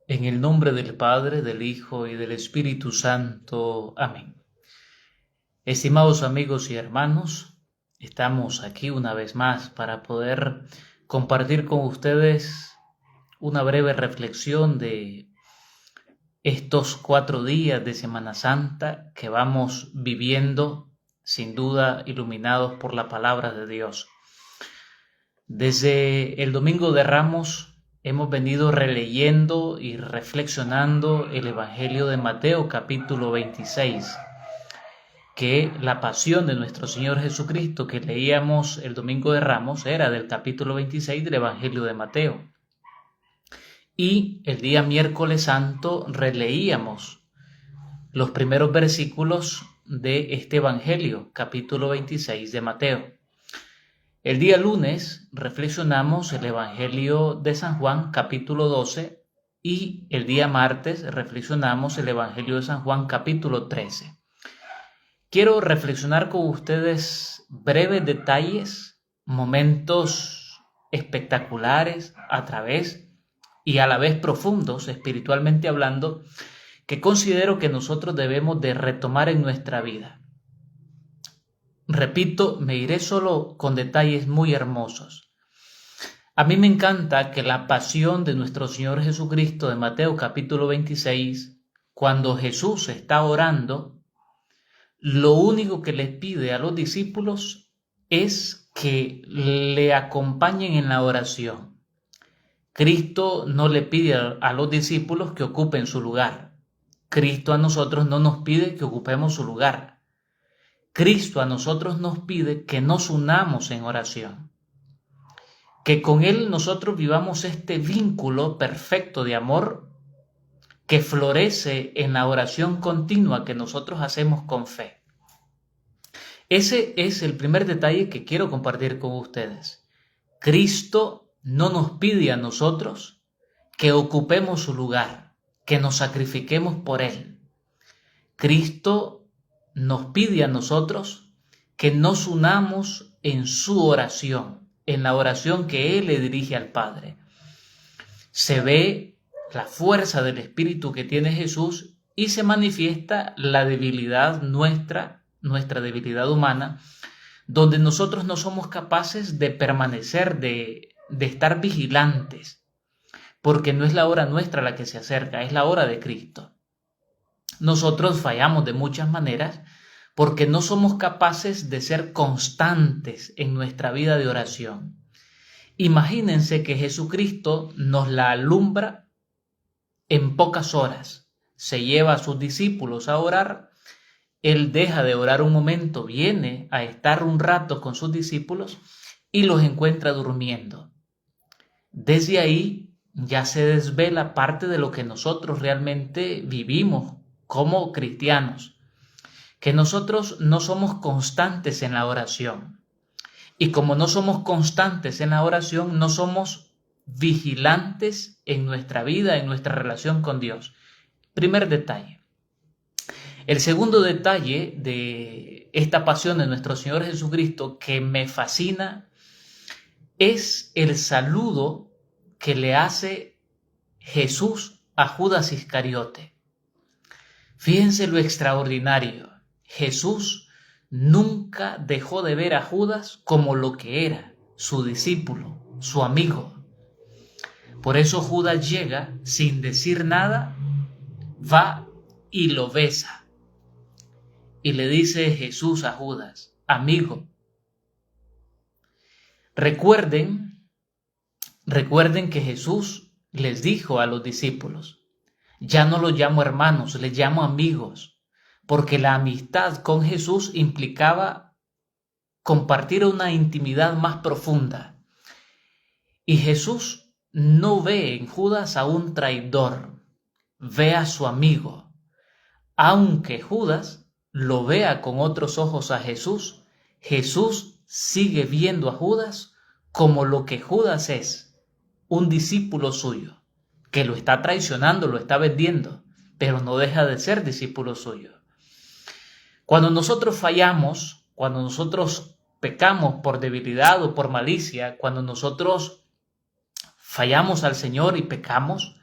En el nombre del Padre, del Hijo y del Espíritu Santo. Amén. Estimados amigos y hermanos, estamos aquí una vez más para poder compartir con ustedes una breve reflexión de estos 4 días de Semana Santa que vamos viviendo, sin duda iluminados por la palabra de Dios. Desde el Domingo de Ramos hemos venido releyendo y reflexionando el Evangelio de Mateo capítulo 26, que la pasión de nuestro Señor Jesucristo que leíamos el Domingo de Ramos era del capítulo 26 del Evangelio de Mateo. Y el día miércoles santo releíamos los primeros versículos de este Evangelio, capítulo 26 de Mateo. El día lunes reflexionamos el Evangelio de San Juan, capítulo 12, y el día martes reflexionamos el Evangelio de San Juan, capítulo 13. Quiero reflexionar con ustedes breves detalles, momentos espectaculares a través y a la vez profundos, espiritualmente hablando, que considero que nosotros debemos de retomar en nuestra vida. Repito, me iré solo con detalles muy hermosos. A mí me encanta que la pasión de nuestro Señor Jesucristo de Mateo capítulo 26, cuando Jesús está orando, lo único que les pide a los discípulos es que le acompañen en la oración. Cristo no le pide a los discípulos que ocupen su lugar. Cristo a nosotros no nos pide que ocupemos su lugar. Cristo a nosotros nos pide que nos unamos en oración, que con Él nosotros vivamos este vínculo perfecto de amor que florece en la oración continua que nosotros hacemos con fe. Ese es el primer detalle que quiero compartir con ustedes. Cristo no nos pide a nosotros que ocupemos su lugar, que nos sacrifiquemos por Él. Cristo nos pide a nosotros que nos unamos en su oración, en la oración que Él le dirige al Padre. Se ve la fuerza del Espíritu que tiene Jesús y se manifiesta la debilidad nuestra debilidad humana, donde nosotros no somos capaces de permanecer, de estar vigilantes, porque no es la hora nuestra la que se acerca, es la hora de Cristo. Nosotros fallamos de muchas maneras porque no somos capaces de ser constantes en nuestra vida de oración. Imagínense que Jesucristo nos la alumbra en pocas horas. Se lleva a sus discípulos a orar, Él deja de orar un momento, viene a estar un rato con sus discípulos y los encuentra durmiendo. Desde ahí ya se desvela parte de lo que nosotros realmente vivimos como cristianos, que nosotros no somos constantes en la oración. Y como no somos constantes en la oración, no somos vigilantes en nuestra vida, en nuestra relación con Dios. Primer detalle. El segundo detalle de esta pasión de nuestro Señor Jesucristo que me fascina es el saludo que le hace Jesús a Judas Iscariote. Fíjense lo extraordinario. Jesús nunca dejó de ver a Judas como lo que era, su discípulo, su amigo. Por eso Judas llega sin decir nada, va y lo besa. Y le dice Jesús a Judas: amigo. Recuerden que Jesús les dijo a los discípulos: ya no los llamo hermanos, les llamo amigos, porque la amistad con Jesús implicaba compartir una intimidad más profunda. Y Jesús no ve en Judas a un traidor, ve a su amigo. Aunque Judas lo vea con otros ojos a Jesús, Jesús sigue viendo a Judas como lo que Judas es, un discípulo suyo, que lo está traicionando, lo está vendiendo, pero no deja de ser discípulo suyo. Cuando nosotros fallamos, cuando nosotros pecamos por debilidad o por malicia, cuando nosotros fallamos al Señor y pecamos,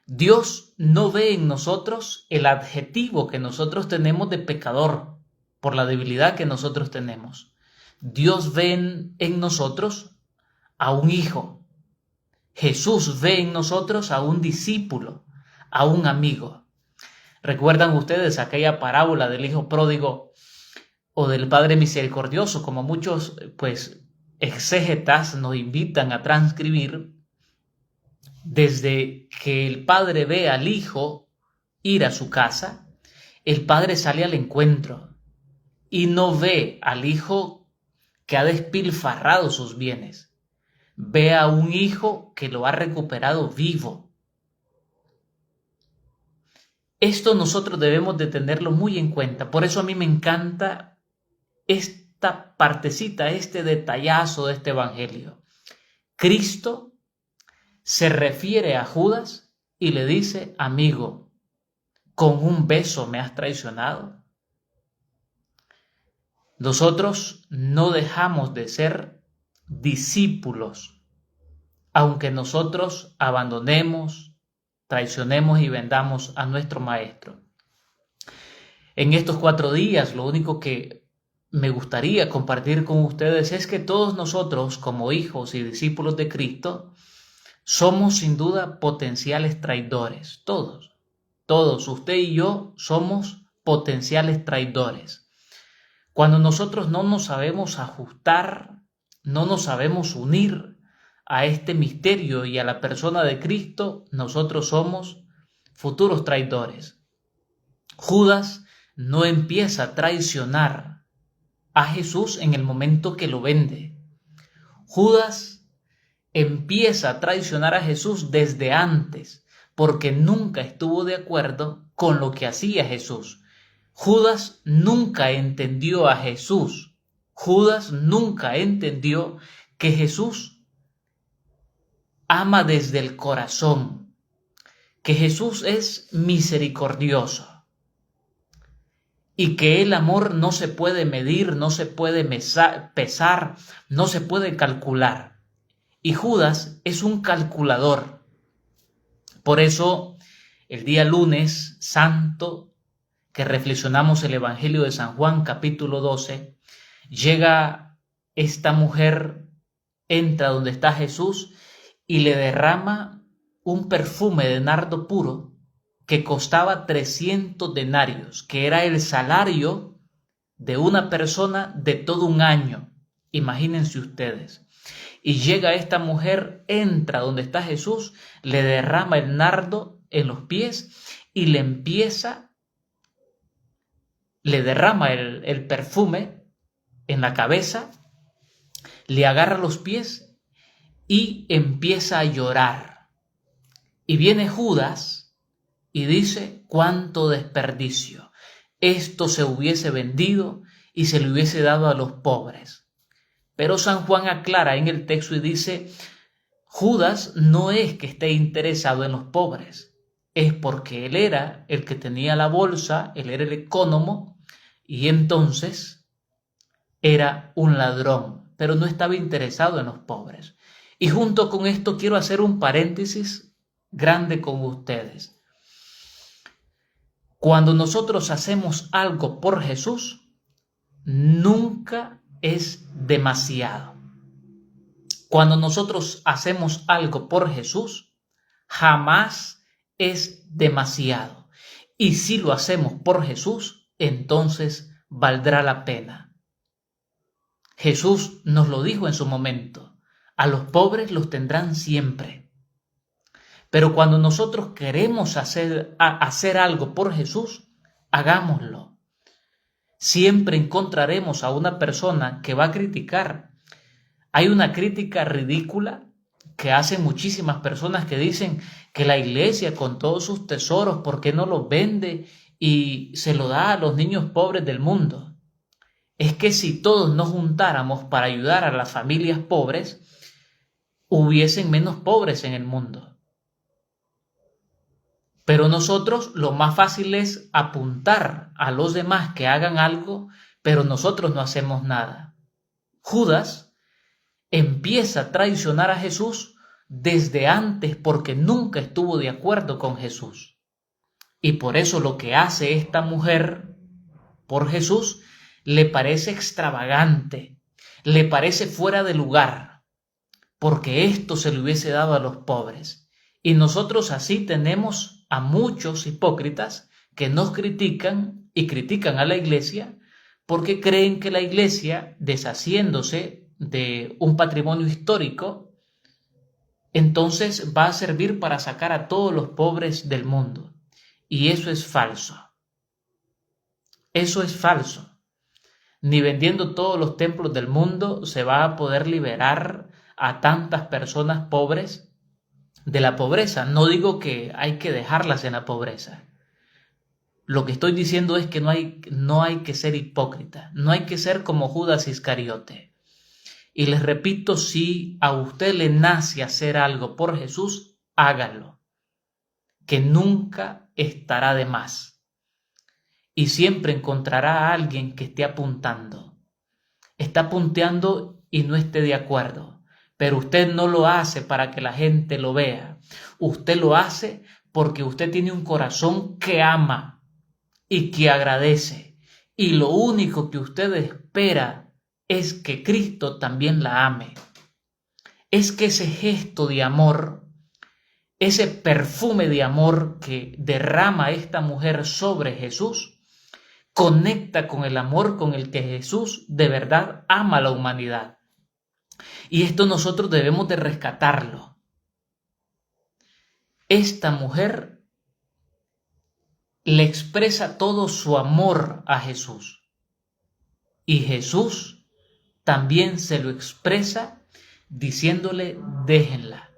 Dios no ve en nosotros el adjetivo que nosotros tenemos de pecador por la debilidad que nosotros tenemos. Dios ve en nosotros a un hijo. Jesús ve en nosotros a un discípulo, a un amigo. ¿Recuerdan ustedes aquella parábola del hijo pródigo o del Padre misericordioso, como muchos exégetas nos invitan a transcribir? Desde que el padre ve al hijo ir a su casa, el padre sale al encuentro y no ve al hijo que ha despilfarrado sus bienes. Ve a un hijo que lo ha recuperado vivo. Esto nosotros debemos de tenerlo muy en cuenta. Por eso a mí me encanta esta partecita, este detallazo de este evangelio. Cristo se refiere a Judas y le dice: amigo, ¿con un beso me has traicionado? Nosotros no dejamos de ser discípulos, aunque nosotros abandonemos, traicionemos y vendamos a nuestro maestro. En estos 4 días, lo único que me gustaría compartir con ustedes es que todos nosotros, como hijos y discípulos de Cristo, somos sin duda potenciales traidores. Todos, usted y yo somos potenciales traidores. Cuando nosotros no nos sabemos ajustar, no nos sabemos unir a este misterio y a la persona de Cristo, nosotros somos futuros traidores. Judas no empieza a traicionar a Jesús en el momento que lo vende. Judas empieza a traicionar a Jesús desde antes, porque nunca estuvo de acuerdo con lo que hacía Jesús. Judas nunca entendió a Jesús. Judas nunca entendió que Jesús ama desde el corazón, que Jesús es misericordioso y que el amor no se puede medir, no se puede pesar, no se puede calcular. Y Judas es un calculador. Por eso, el día lunes santo, que reflexionamos el Evangelio de San Juan, capítulo 12, llega esta mujer, entra donde está Jesús y le derrama un perfume de nardo puro que costaba 300 denarios, que era el salario de una persona de todo un año. Imagínense ustedes. Y llega esta mujer, entra donde está Jesús, le derrama el nardo en los pies y le derrama el perfume en la cabeza, le agarra los pies y empieza a llorar. Y viene Judas y dice: ¡cuánto desperdicio! Esto se hubiese vendido y se le hubiese dado a los pobres. Pero San Juan aclara en el texto y dice: Judas no es que esté interesado en los pobres, es porque él era el que tenía la bolsa, él era el ecónomo y entonces era un ladrón, pero no estaba interesado en los pobres. Y junto con esto quiero hacer un paréntesis grande con ustedes. Cuando nosotros hacemos algo por Jesús, nunca es demasiado. Cuando nosotros hacemos algo por Jesús, jamás es demasiado. Y si lo hacemos por Jesús, entonces valdrá la pena. Jesús nos lo dijo en su momento: a los pobres los tendrán siempre. Pero cuando nosotros queremos hacer algo por Jesús, hagámoslo. Siempre encontraremos a una persona que va a criticar. Hay una crítica ridícula que hacen muchísimas personas que dicen que la iglesia con todos sus tesoros, ¿por qué no los vende y se lo da a los niños pobres del mundo? Es que si todos nos juntáramos para ayudar a las familias pobres, hubiesen menos pobres en el mundo. Pero nosotros lo más fácil es apuntar a los demás que hagan algo, pero nosotros no hacemos nada. Judas empieza a traicionar a Jesús desde antes porque nunca estuvo de acuerdo con Jesús. Y por eso lo que hace esta mujer por Jesús le parece extravagante, le parece fuera de lugar, porque esto se le hubiese dado a los pobres. Y nosotros así tenemos a muchos hipócritas que nos critican y critican a la iglesia porque creen que la iglesia, deshaciéndose de un patrimonio histórico, entonces va a servir para sacar a todos los pobres del mundo. Y eso es falso. Eso es falso. Ni vendiendo todos los templos del mundo se va a poder liberar a tantas personas pobres de la pobreza. No digo que hay que dejarlas en la pobreza. Lo que estoy diciendo es que no hay que ser hipócrita, no hay que ser como Judas Iscariote. Y les repito, si a usted le nace hacer algo por Jesús, hágalo, que nunca estará de más. Y siempre encontrará a alguien que esté apuntando. Está punteando y no esté de acuerdo, pero usted no lo hace para que la gente lo vea. Usted lo hace porque usted tiene un corazón que ama y que agradece, y lo único que usted espera es que Cristo también la ame. Es que ese gesto de amor, ese perfume de amor que derrama esta mujer sobre Jesús, conecta con el amor con el que Jesús de verdad ama a la humanidad. Y esto nosotros debemos de rescatarlo. Esta mujer le expresa todo su amor a Jesús. Y Jesús también se lo expresa diciéndole, déjenla.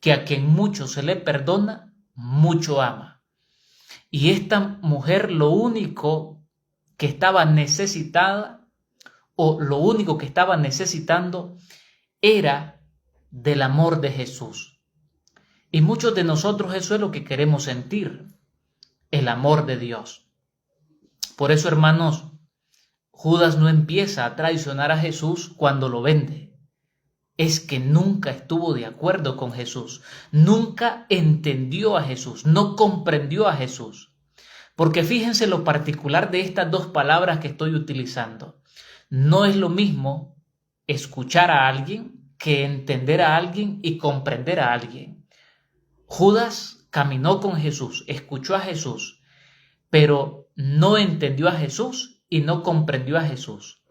Que a quien mucho se le perdona, mucho ama. Y esta mujer lo único que estaba necesitada, o lo único que estaba necesitando, era del amor de Jesús. Y muchos de nosotros eso es lo que queremos sentir, el amor de Dios. Por eso, hermanos, Judas no empieza a traicionar a Jesús cuando lo vende. Es que nunca estuvo de acuerdo con Jesús, nunca entendió a Jesús, no comprendió a Jesús. Porque fíjense lo particular de estas dos palabras que estoy utilizando. No es lo mismo escuchar a alguien que entender a alguien y comprender a alguien. Judas caminó con Jesús, escuchó a Jesús, pero no entendió a Jesús y no comprendió a Jesús.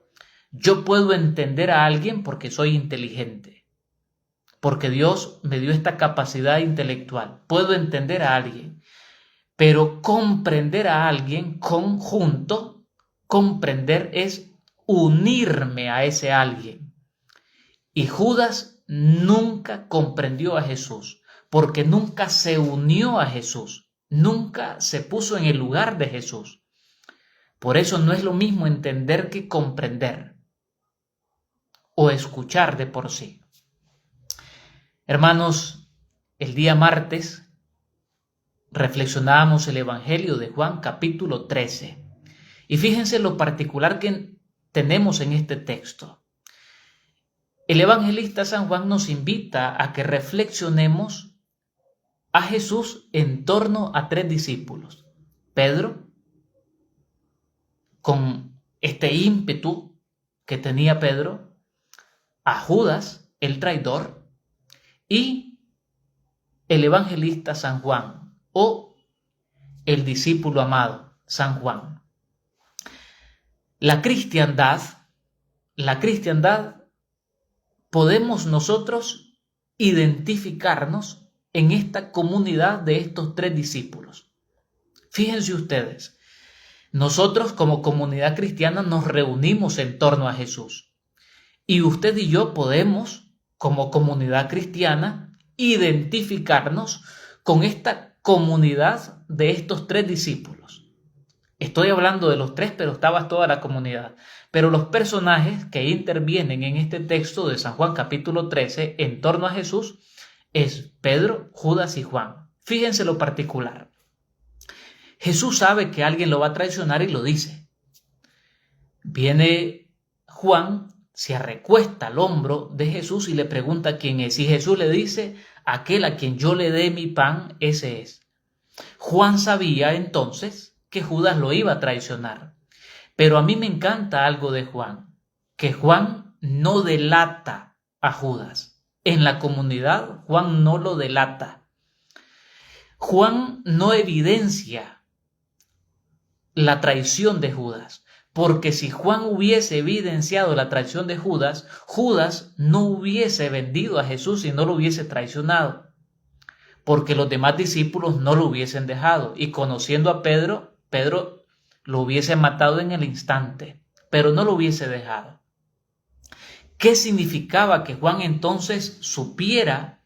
Yo puedo entender a alguien porque soy inteligente, porque Dios me dio esta capacidad intelectual. Puedo entender a alguien, pero comprender a alguien conjunto, comprender es unirme a ese alguien. Y Judas nunca comprendió a Jesús, porque nunca se unió a Jesús, nunca se puso en el lugar de Jesús. Por eso no es lo mismo entender que comprender o escuchar de por sí. Hermanos, el día martes reflexionábamos el Evangelio de Juan capítulo 13. Y fíjense lo particular que tenemos en este texto. El evangelista San Juan nos invita a que reflexionemos a Jesús en torno a tres discípulos. Pedro, con este ímpetu que tenía Pedro, a Judas, el traidor, y el evangelista San Juan, o el discípulo amado, San Juan. La cristiandad, podemos nosotros identificarnos en esta comunidad de estos tres discípulos. Fíjense ustedes, nosotros como comunidad cristiana nos reunimos en torno a Jesús. Y usted y yo podemos, como comunidad cristiana, identificarnos con esta comunidad de estos tres discípulos. Estoy hablando de los tres, pero estaba toda la comunidad. Pero los personajes que intervienen en este texto de San Juan capítulo 13 en torno a Jesús es Pedro, Judas y Juan. Fíjense lo particular. Jesús sabe que alguien lo va a traicionar y lo dice. Viene Juan, se recuesta al hombro de Jesús y le pregunta quién es. Y Jesús le dice, aquel a quien yo le dé mi pan, ese es. Juan sabía entonces que Judas lo iba a traicionar. Pero a mí me encanta algo de Juan, que Juan no delata a Judas. En la comunidad, Juan no lo delata. Juan no evidencia la traición de Judas, porque si Juan hubiese evidenciado la traición de Judas, Judas no hubiese vendido a Jesús y no lo hubiese traicionado, porque los demás discípulos no lo hubiesen dejado, y conociendo a Pedro, Pedro lo hubiese matado en el instante, pero no lo hubiese dejado. ¿Qué significaba que Juan entonces supiera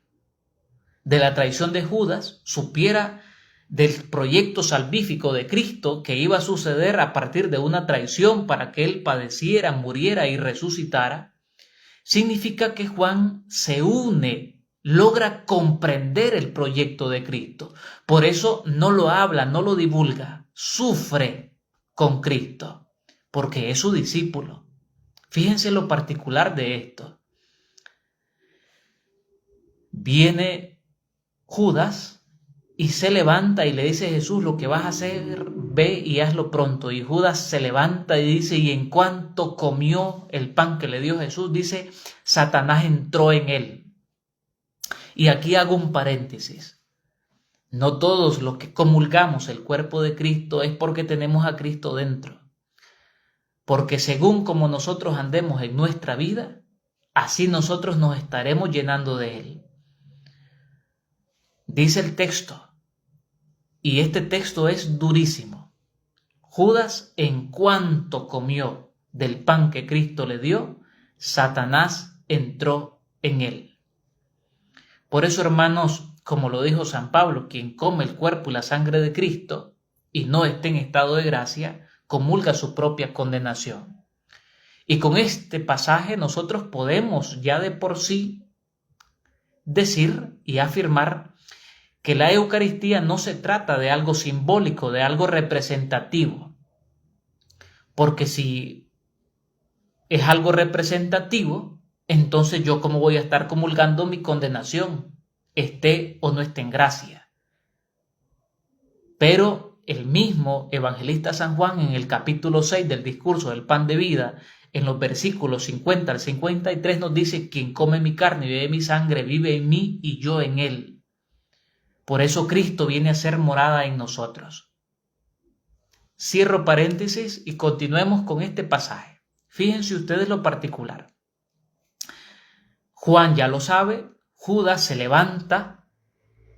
de la traición de Judas, supiera del proyecto salvífico de Cristo que iba a suceder a partir de una traición para que él padeciera, muriera y resucitara? Significa que Juan se une, logra comprender el proyecto de Cristo. Por eso no lo habla, no lo divulga, sufre con Cristo, porque es su discípulo. Fíjense lo particular de esto. Viene Judas y se levanta y le dice a Jesús, lo que vas a hacer, ve y hazlo pronto. Y Judas se levanta y dice, y en cuanto comió el pan que le dio Jesús, dice, Satanás entró en él. Y aquí hago un paréntesis. No todos los que comulgamos el cuerpo de Cristo es porque tenemos a Cristo dentro. Porque según como nosotros andemos en nuestra vida, así nosotros nos estaremos llenando de Él. Dice el texto, y este texto es durísimo. Judas, en cuanto comió del pan que Cristo le dio, Satanás entró en él. Por eso, hermanos, como lo dijo San Pablo, quien come el cuerpo y la sangre de Cristo y no esté en estado de gracia, comulga su propia condenación. Y con este pasaje nosotros podemos ya de por sí decir y afirmar que la Eucaristía no se trata de algo simbólico, de algo representativo. Porque si es algo representativo, entonces yo cómo voy a estar comulgando mi condenación, esté o no esté en gracia. Pero el mismo evangelista San Juan en el capítulo 6 del discurso del pan de vida, en los versículos 50 al 53 nos dice, quien come mi carne y bebe mi sangre vive en mí y yo en él. Por eso Cristo viene a ser morada en nosotros. Cierro paréntesis y continuemos con este pasaje. Fíjense ustedes lo particular. Juan ya lo sabe, Judas se levanta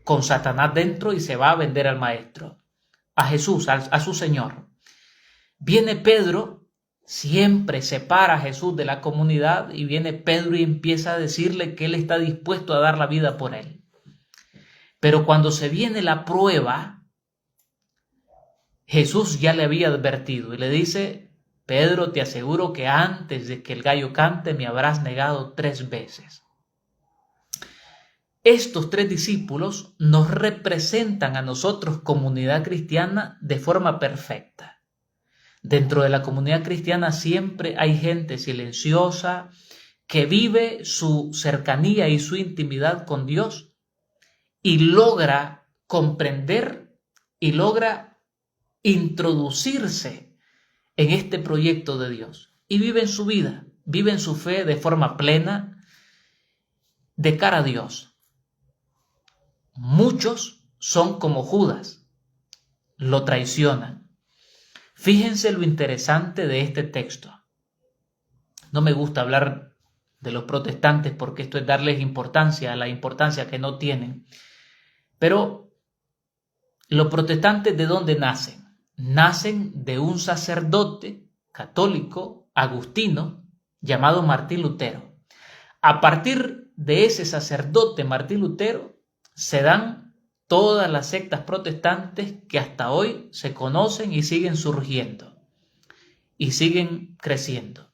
con Satanás dentro y se va a vender al maestro, a Jesús, a su Señor. Viene Pedro, siempre separa a Jesús de la comunidad, y viene Pedro y empieza a decirle que él está dispuesto a dar la vida por él. Pero cuando se viene la prueba, Jesús ya le había advertido y le dice, Pedro, te aseguro que antes de que el gallo cante me habrás negado 3 veces. Estos 3 discípulos nos representan a nosotros, comunidad cristiana, de forma perfecta. Dentro de la comunidad cristiana siempre hay gente silenciosa que vive su cercanía y su intimidad con Dios y logra comprender y logra introducirse en este proyecto de Dios. Y viven su vida, viven su fe de forma plena, de cara a Dios. Muchos son como Judas, lo traicionan. Fíjense lo interesante de este texto. No me gusta hablar de los protestantes porque esto es darles importancia a la importancia que no tienen. Pero los protestantes, ¿de dónde nacen? Nacen de un sacerdote católico agustino llamado Martín Lutero. A partir de ese sacerdote Martín Lutero se dan todas las sectas protestantes que hasta hoy se conocen y siguen surgiendo y siguen creciendo.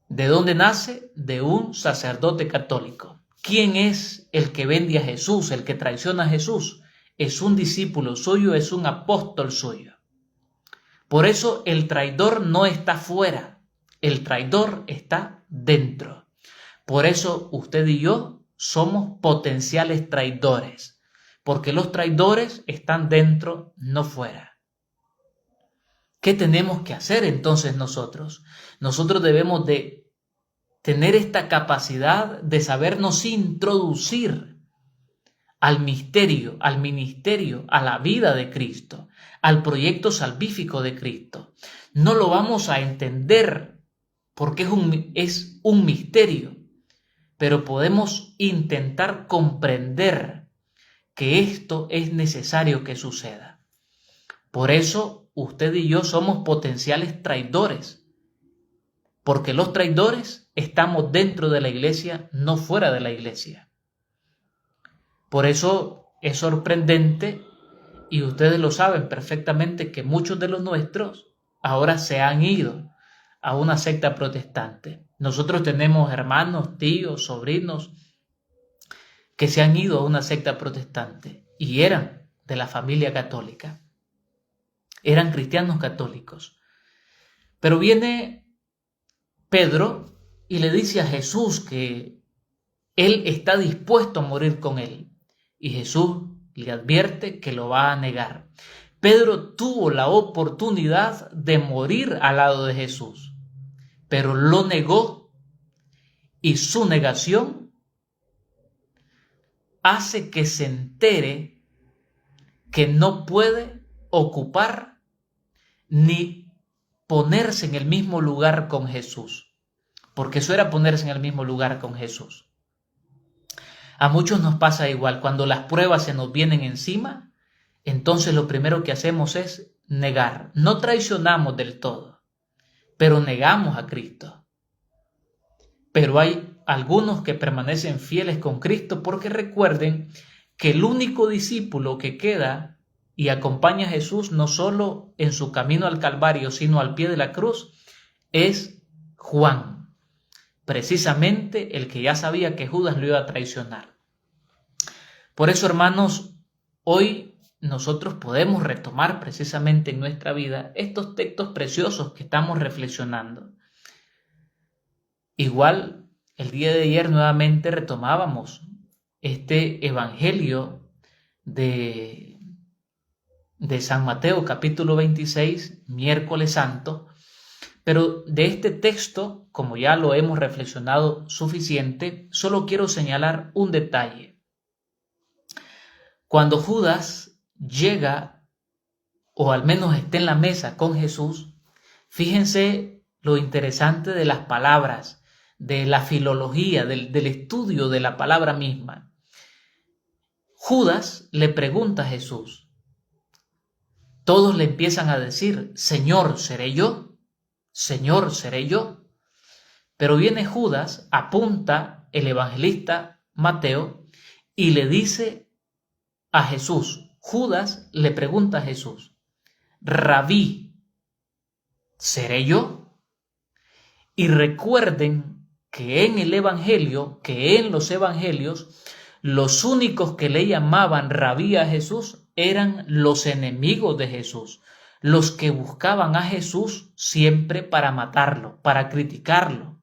¿De dónde nace? De un sacerdote católico. ¿Quién es el que vende a Jesús, el que traiciona a Jesús? Es un discípulo suyo, es un apóstol suyo. Por eso el traidor no está fuera, El traidor está dentro. Por eso usted y yo somos potenciales traidores, porque los traidores están dentro, no fuera. ¿Qué tenemos que hacer entonces nosotros? Nosotros debemos de tener esta capacidad de sabernos introducir al misterio, al ministerio, a la vida de Cristo, al proyecto salvífico de Cristo. No lo vamos a entender porque es un misterio, pero podemos intentar comprender que esto es necesario que suceda. Por eso usted y yo somos potenciales traidores, porque los traidores estamos dentro de la iglesia, no fuera de la iglesia. Por eso es sorprendente, y ustedes lo saben perfectamente, que muchos de los nuestros ahora se han ido a una secta protestante. Nosotros tenemos hermanos, tíos, sobrinos que se han ido a una secta protestante y eran de la familia católica. Eran cristianos católicos. Pero viene Pedro y le dice a Jesús que él está dispuesto a morir con él. Y Jesús le advierte que lo va a negar. Pedro tuvo la oportunidad de morir al lado de Jesús, pero lo negó, y su negación hace que se entere que no puede ocupar ni ponerse en el mismo lugar con Jesús, porque eso era ponerse en el mismo lugar con Jesús. A muchos nos pasa igual, cuando las pruebas se nos vienen encima, entonces lo primero que hacemos es negar. No traicionamos del todo, pero negamos a Cristo. Pero hay algunos que permanecen fieles con Cristo porque recuerden que el único discípulo que queda y acompaña a Jesús no solo en su camino al Calvario, sino al pie de la cruz, es Juan, precisamente el que ya sabía que Judas lo iba a traicionar. Por eso, hermanos, hoy nosotros podemos retomar precisamente en nuestra vida estos textos preciosos que estamos reflexionando. Igual, el día de ayer nuevamente retomábamos este evangelio de San Mateo, capítulo 26, miércoles santo, pero de este texto, como ya lo hemos reflexionado suficiente, solo quiero señalar un detalle. Cuando Judas llega, o al menos está en la mesa con Jesús, fíjense lo interesante de las palabras, de la filología, del estudio de la palabra misma. Judas le pregunta a Jesús. Todos le empiezan a decir, Señor, ¿seré yo? Señor, ¿seré yo? Pero viene Judas, apunta el evangelista Mateo y le dice a Jesús. Judas le pregunta a Jesús, Rabí, ¿seré yo? Y recuerden que en el evangelio, que en los evangelios, los únicos que le llamaban Rabí a Jesús eran los enemigos de Jesús, los que buscaban a Jesús siempre para matarlo, para criticarlo,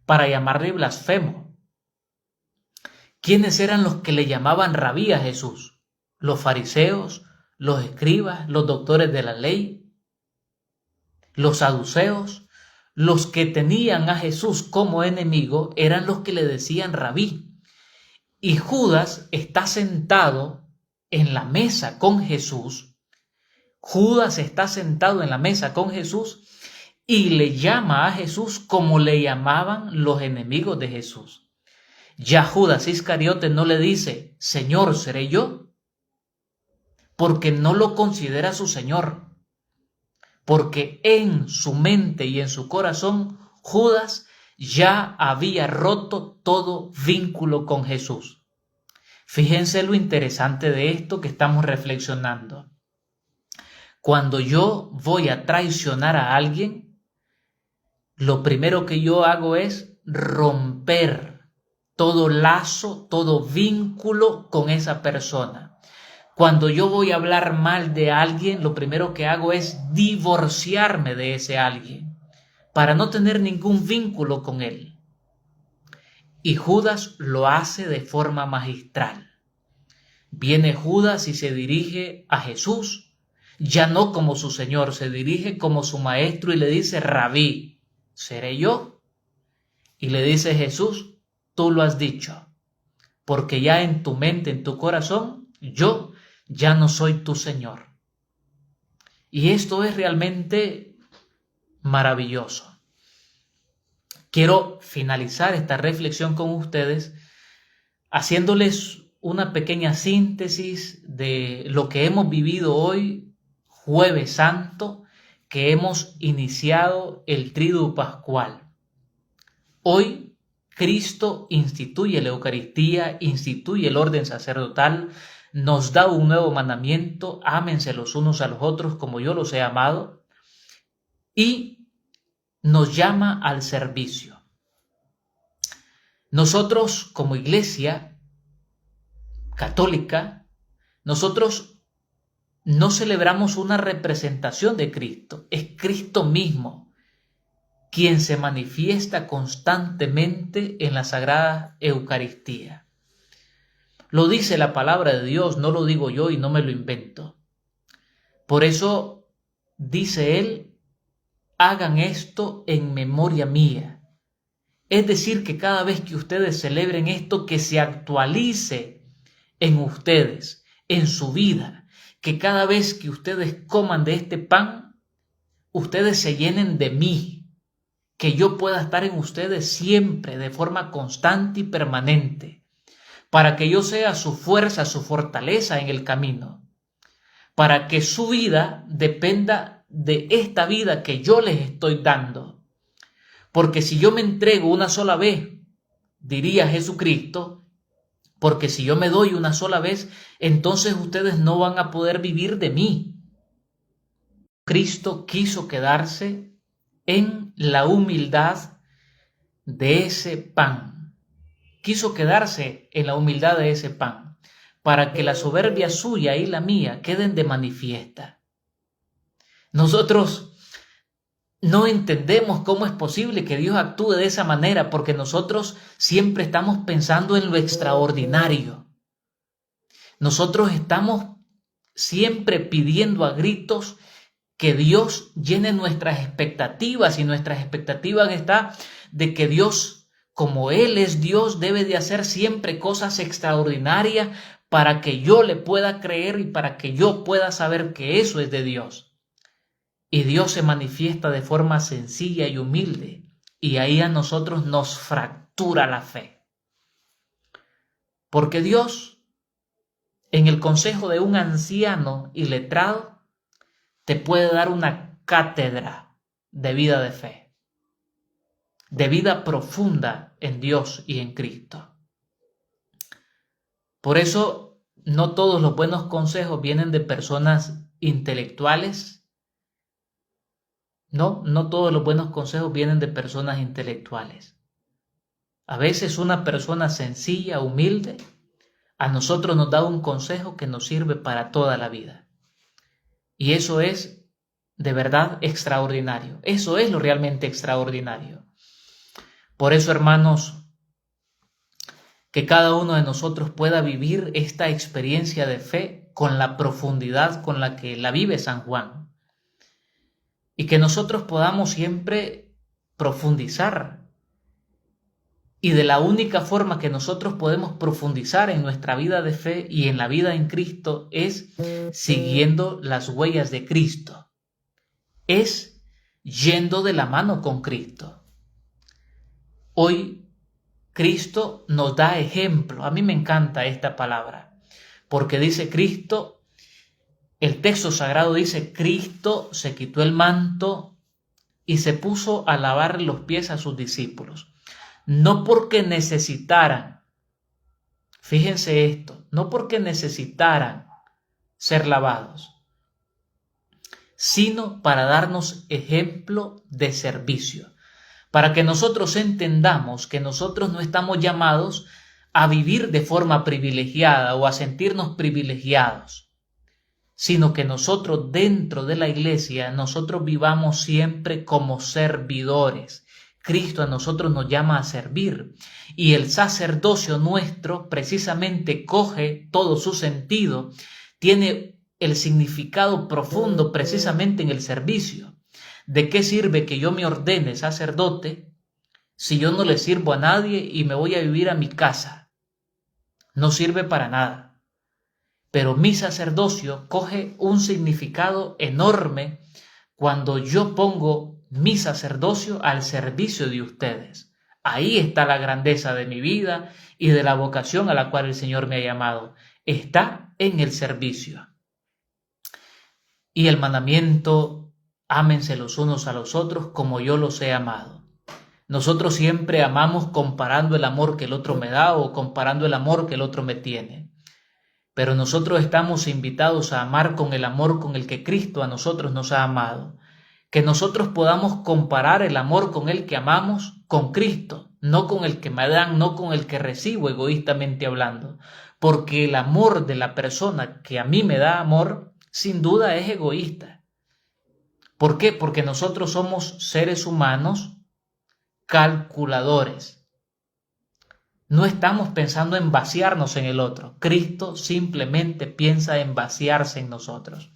para llamarle blasfemo. ¿Quiénes eran los que le llamaban Rabí a Jesús? Los fariseos, los escribas, los doctores de la ley, los saduceos. Los que tenían a Jesús como enemigo eran los que le decían Rabí. Y Judas está sentado en la mesa con Jesús. Judas está sentado en la mesa con Jesús y le llama a Jesús como le llamaban los enemigos de Jesús. Ya Judas Iscariote no le dice, Señor, ¿seré yo? Porque no lo considera su Señor. Porque en su mente y en su corazón, Judas ya había roto todo vínculo con Jesús. Fíjense lo interesante de esto que estamos reflexionando. Cuando yo voy a traicionar a alguien, lo primero que yo hago es romper todo lazo, todo vínculo con esa persona. Cuando yo voy a hablar mal de alguien, lo primero que hago es divorciarme de ese alguien para no tener ningún vínculo con él. Y Judas lo hace de forma magistral. Viene Judas y se dirige a Jesús, ya no como su Señor, se dirige como su maestro y le dice: Rabí, ¿seré yo? Y le dice Jesús: tú lo has dicho, porque ya en tu mente, en tu corazón, yo ya no soy tu Señor. Y esto es realmente maravilloso. Quiero finalizar esta reflexión con ustedes haciéndoles una pequeña síntesis de lo que hemos vivido hoy, Jueves Santo, que hemos iniciado el Triduo Pascual. Hoy Cristo instituye la Eucaristía, instituye el orden sacerdotal, nos da un nuevo mandamiento: ámense los unos a los otros como yo los he amado, y nos llama al servicio. Nosotros como Iglesia católica, nosotros no celebramos una representación de Cristo, es Cristo mismo quien se manifiesta constantemente en la Sagrada Eucaristía. Lo dice la palabra de Dios, no lo digo yo y no me lo invento. Por eso dice Él: hagan esto en memoria mía. Es decir, que cada vez que ustedes celebren esto, que se actualice en ustedes, en su vida, que cada vez que ustedes coman de este pan, ustedes se llenen de mí, que yo pueda estar en ustedes siempre de forma constante y permanente, para que yo sea su fuerza, su fortaleza en el camino, para que su vida dependa de esta vida que yo les estoy dando. Porque si yo me entrego una sola vez, diría Jesucristo, porque si yo me doy una sola vez, entonces ustedes no van a poder vivir de mí. Cristo quiso quedarse en la humildad de ese pan. Quiso quedarse en la humildad de ese pan, para que la soberbia suya y la mía queden de manifiesta. Nosotros no entendemos cómo es posible que Dios actúe de esa manera, porque nosotros siempre estamos pensando en lo extraordinario. Nosotros estamos siempre pidiendo a gritos que Dios llene nuestras expectativas, y nuestras expectativas está de que Dios, como Él es Dios, debe de hacer siempre cosas extraordinarias para que yo le pueda creer y para que yo pueda saber que eso es de Dios. Y Dios se manifiesta de forma sencilla y humilde, y ahí a nosotros nos fractura la fe. Porque Dios, en el consejo de un anciano y letrado, te puede dar una cátedra de vida de fe, de vida profunda en Dios y en Cristo. Por eso, no todos los buenos consejos vienen de personas intelectuales. No todos los buenos consejos vienen de personas intelectuales. A veces una persona sencilla, humilde, a nosotros nos da un consejo que nos sirve para toda la vida. Y eso es de verdad extraordinario. Eso es lo realmente extraordinario. Por eso, hermanos, que cada uno de nosotros pueda vivir esta experiencia de fe con la profundidad con la que la vive San Juan. Y que nosotros podamos siempre profundizar. Y de la única forma que nosotros podemos profundizar en nuestra vida de fe y en la vida en Cristo es siguiendo las huellas de Cristo. Es yendo de la mano con Cristo. Hoy Cristo nos da ejemplo. A mí me encanta esta palabra, porque dice Cristo, el texto sagrado dice: Cristo se quitó el manto y se puso a lavar los pies a sus discípulos. No porque necesitaran, fíjense esto, no porque necesitaran ser lavados, sino para darnos ejemplo de servicio, para que nosotros entendamos que nosotros no estamos llamados a vivir de forma privilegiada o a sentirnos privilegiados, sino que nosotros dentro de la iglesia, nosotros vivamos siempre como servidores. Cristo a nosotros nos llama a servir y el sacerdocio nuestro precisamente coge todo su sentido, tiene el significado profundo precisamente en el servicio. ¿De qué sirve que yo me ordene sacerdote si yo no le sirvo a nadie y me voy a vivir a mi casa? No sirve para nada. Pero mi sacerdocio coge un significado enorme cuando yo pongo mi sacerdocio al servicio de ustedes. Ahí está la grandeza de mi vida y de la vocación a la cual el Señor me ha llamado. Está en el servicio. Y el mandamiento, ámense los unos a los otros como yo los he amado. Nosotros siempre amamos comparando el amor que el otro me da o comparando el amor que el otro me tiene. Pero nosotros estamos invitados a amar con el amor con el que Cristo a nosotros nos ha amado. Que nosotros podamos comparar el amor con el que amamos con Cristo, no con el que me dan, no con el que recibo egoístamente hablando. Porque el amor de la persona que a mí me da amor, sin duda es egoísta. ¿Por qué? Porque nosotros somos seres humanos calculadores. No estamos pensando en vaciarnos en el otro. Cristo simplemente piensa en vaciarse en nosotros.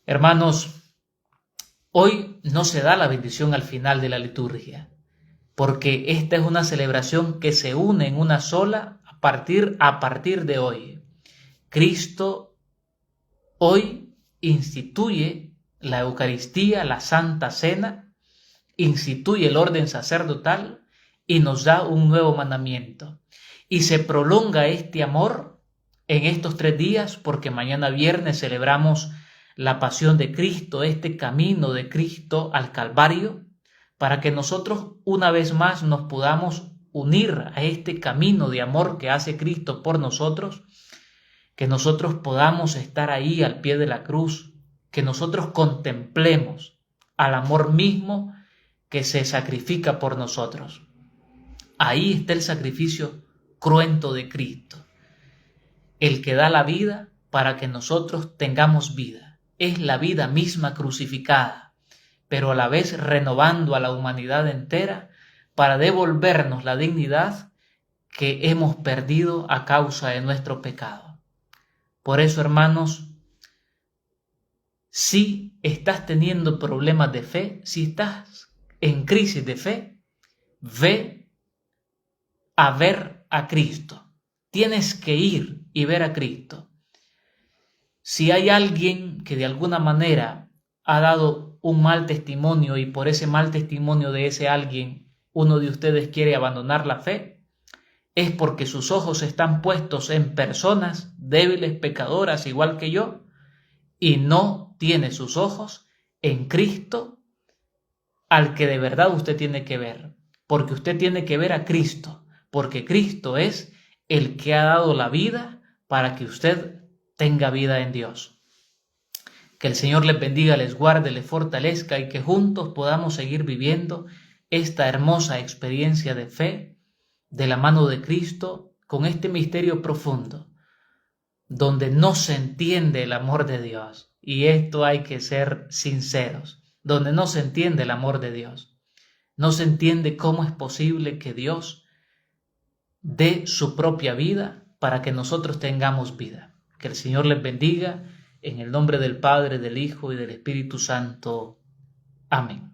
Hermanos, hoy no se da la bendición al final de la liturgia, porque esta es una celebración que se une en una sola a partir de hoy. Cristo hoy instituye la Eucaristía, la Santa Cena, instituye el orden sacerdotal y nos da un nuevo mandamiento. Y se prolonga este amor en estos 3 días porque mañana viernes celebramos la pasión de Cristo, este camino de Cristo al Calvario, para que nosotros una vez más nos podamos unir a este camino de amor que hace Cristo por nosotros, que nosotros podamos estar ahí al pie de la cruz, que nosotros contemplemos al amor mismo que se sacrifica por nosotros. Ahí está el sacrificio cruento de Cristo, el que da la vida para que nosotros tengamos vida. Es la vida misma crucificada, pero a la vez renovando a la humanidad entera para devolvernos la dignidad que hemos perdido a causa de nuestro pecado. Por eso, hermanos, si estás teniendo problemas de fe, si estás en crisis de fe, ve a ver a Cristo. Tienes que ir y ver a Cristo. Si hay alguien que de alguna manera ha dado un mal testimonio y por ese mal testimonio de ese alguien uno de ustedes quiere abandonar la fe, es porque sus ojos están puestos en personas débiles, pecadoras, igual que yo, y no tiene sus ojos en Cristo, al que de verdad usted tiene que ver, porque usted tiene que ver a Cristo. Porque Cristo es el que ha dado la vida para que usted tenga vida en Dios. Que el Señor les bendiga, les guarde, les fortalezca y que juntos podamos seguir viviendo esta hermosa experiencia de fe de la mano de Cristo con este misterio profundo, donde no se entiende el amor de Dios. Y esto hay que ser sinceros, donde no se entiende el amor de Dios. No se entiende cómo es posible que Dios de su propia vida para que nosotros tengamos vida. Que el Señor les bendiga en el nombre del Padre, del Hijo y del Espíritu Santo. Amén.